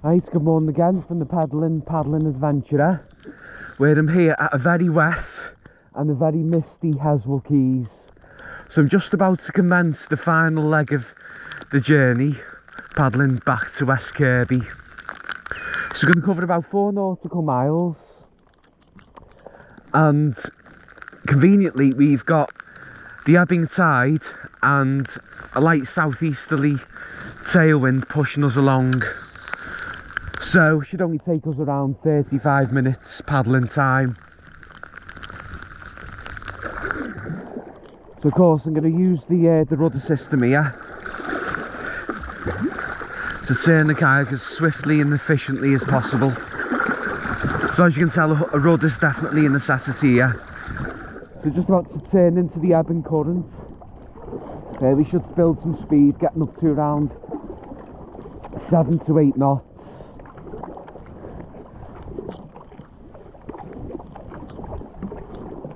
Right, good morning again from the paddling adventurer, where I'm here at a very wet and a very misty Heswall Quays. So I'm just about to commence the final leg of the journey, paddling back to West Kirby. So I'm going to cover about 4 nautical miles, and conveniently we've got the ebbing tide and a light southeasterly tailwind pushing us along. So it should only take us around 35 minutes paddling time. So of course I'm going to use the rudder system here to turn the kayak as swiftly and efficiently as possible. So as you can tell, a rudder is definitely a necessity here. So just about to turn into the ebbing current. We should build some speed, getting up to around 7 to 8 knots.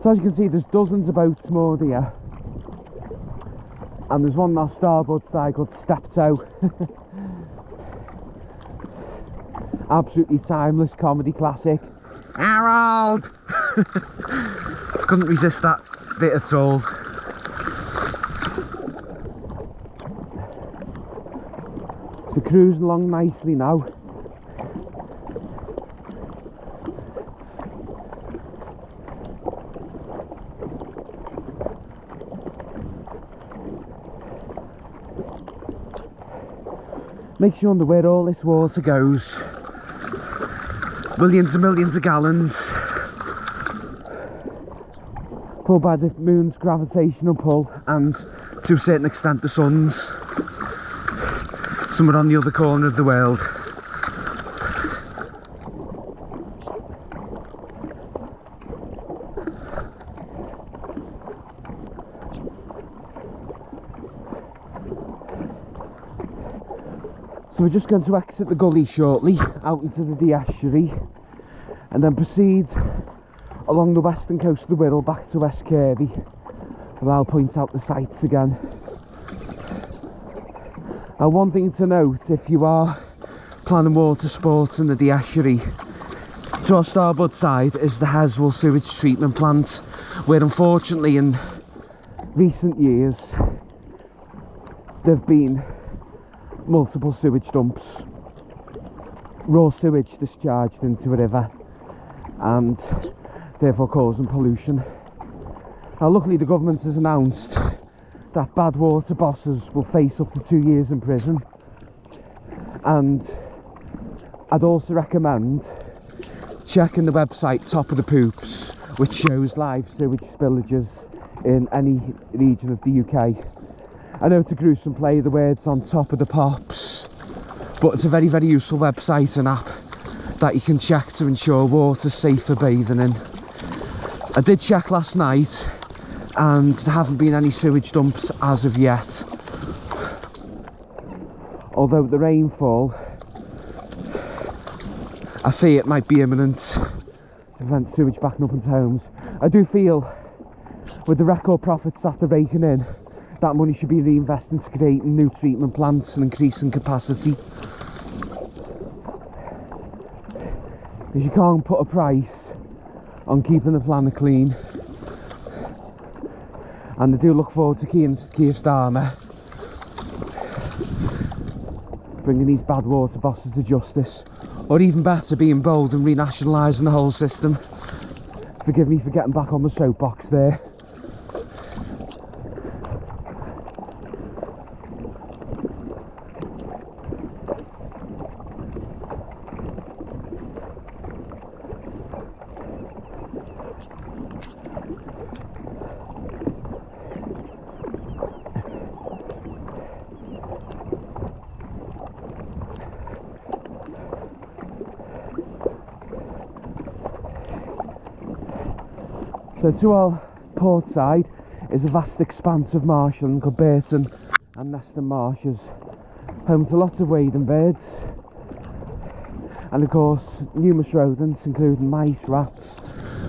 So as you can see, there's dozens of boats moored here, and there's one on our starboard side called Steptoe. Absolutely timeless comedy classic. Harold! Couldn't resist that bit at all. So cruising along nicely now. Makes you wonder where all this water goes. Millions and millions of gallons, pulled by the moon's gravitational pull, and to a certain extent the sun's, somewhere on the other corner of the world. So we're just going to exit the gully shortly, out into the estuary, and then proceed along the western coast of the Wirral back to West Kirby, where I'll point out the sights again. One thing to note, if you are planning water sports in the estuary, to our starboard side is the Heswall sewage treatment plant, where unfortunately in recent years there have been multiple sewage dumps, raw sewage discharged into a river, and therefore causing pollution. Now luckily the government has announced that bad water bosses will face up to 2 years in prison, and I'd also recommend checking the website Top of the Poops, which shows live sewage spillages in any region of the UK. I know it's a gruesome play, the words on top of the pops, but it's a very, very useful website and app that you can check to ensure water's safe for bathing in. I did check last night and there haven't been any sewage dumps as of yet. Although the rainfall, I fear it might be imminent to prevent sewage backing up into homes. I do feel with the record profits that they're raking in, that money should be reinvested into creating new treatment plants and increasing capacity. Because you can't put a price on keeping the planet clean. And I do look forward to Keir Starmer bringing these bad water bosses to justice, or even better, being bold and renationalising the whole system. Forgive me for getting back on the soapbox there. So to our port side is a vast expanse of marshland called Burton and Neston Marshes, home to lots of wading birds, and of course numerous rodents including mice, rats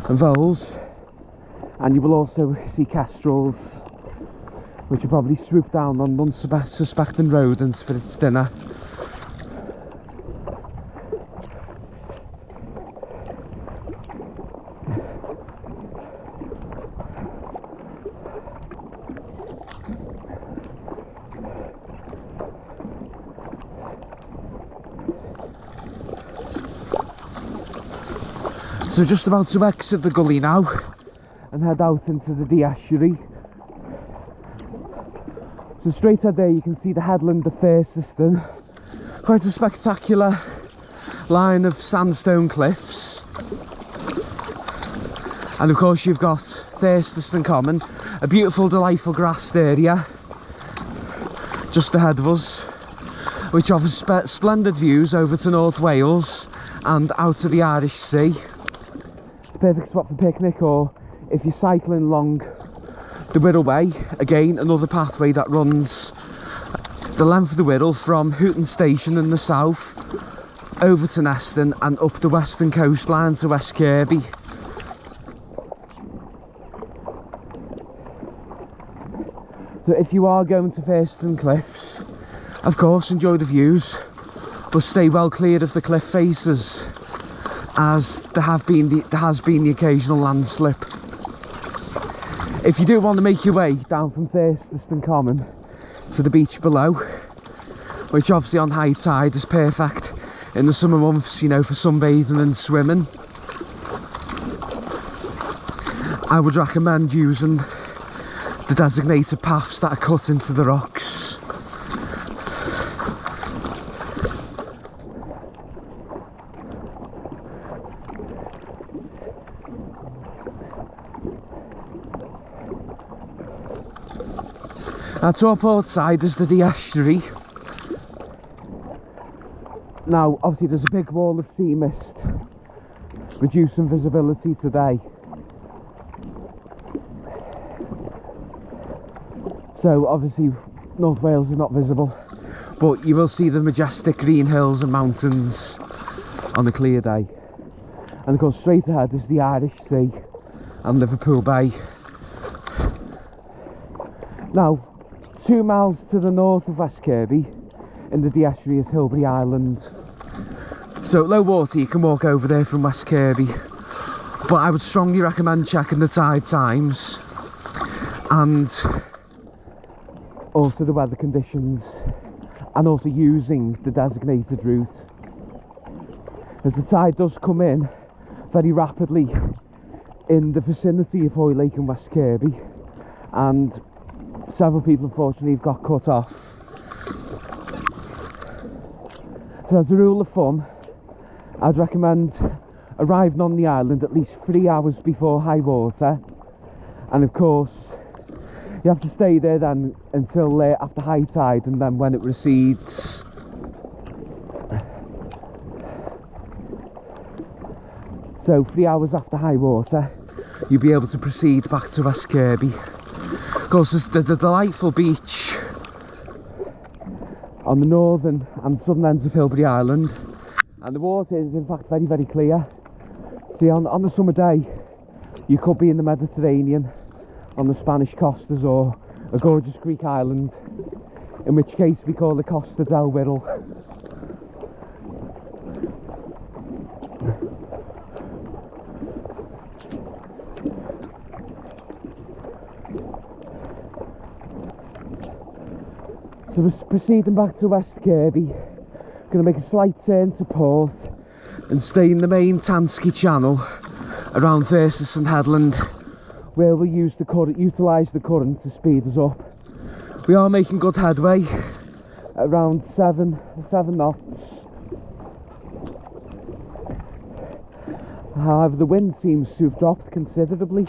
and voles, and you will also see kestrels, which will probably swoop down on unsuspecting rodents for its dinner. So just about to exit the gully now and head out into the estuary. So straight ahead there you can see the headland of Thurston. Quite a spectacular line of sandstone cliffs. And of course you've got Thurston Common, a beautiful delightful grassed area just ahead of us, which offers splendid views over to North Wales and out to the Irish Sea. It's a perfect spot for picnic, or if you're cycling along the Wirral Way, again another pathway that runs the length of the Wirral from Houghton Station in the south over to Neston and up the western coastline to West Kirby. So if you are going to Thurston Cliffs, of course enjoy the views, but stay well clear of the cliff faces, as there has been the occasional landslip. If you do want to make your way down from Thurston Common to the beach below, which obviously on high tide is perfect in the summer months, you know, for sunbathing and swimming, I would recommend using the designated paths that are cut into the rocks. Now to our port side is the estuary. Now obviously there's a big wall of sea mist reducing visibility today. So obviously North Wales is not visible, but you will see the majestic green hills and mountains on a clear day. And of course straight ahead is the Irish Sea and Liverpool Bay. Now 2 miles to the north of West Kirby in the estuary is Hilbury Island. So at low water you can walk over there from West Kirby, but I would strongly recommend checking the tide times and also the weather conditions, and also using the designated route, as the tide does come in very rapidly in the vicinity of Hoy Lake and West Kirby, and several people unfortunately have got cut off. So as a rule of thumb, I'd recommend arriving on the island at least 3 hours before high water, and of course you have to stay there then until after high tide, and then when it recedes. So 3 hours after high water you'll be able to proceed back to West Kirby. Of course there's the delightful beach on the northern and southern ends of Hilbury Island, and the water is in fact very, very clear. See, on a summer day you could be in the Mediterranean on the Spanish costas, or a gorgeous Greek island, in which case we call the Costa del Wirral. So we're proceeding back to West Kirby, going to make a slight turn to port and stay in the main Tansky channel around Thurston Headland, where we'll utilise the current to speed us up. We are making good headway, around 7 knots. However, the wind seems to have dropped considerably.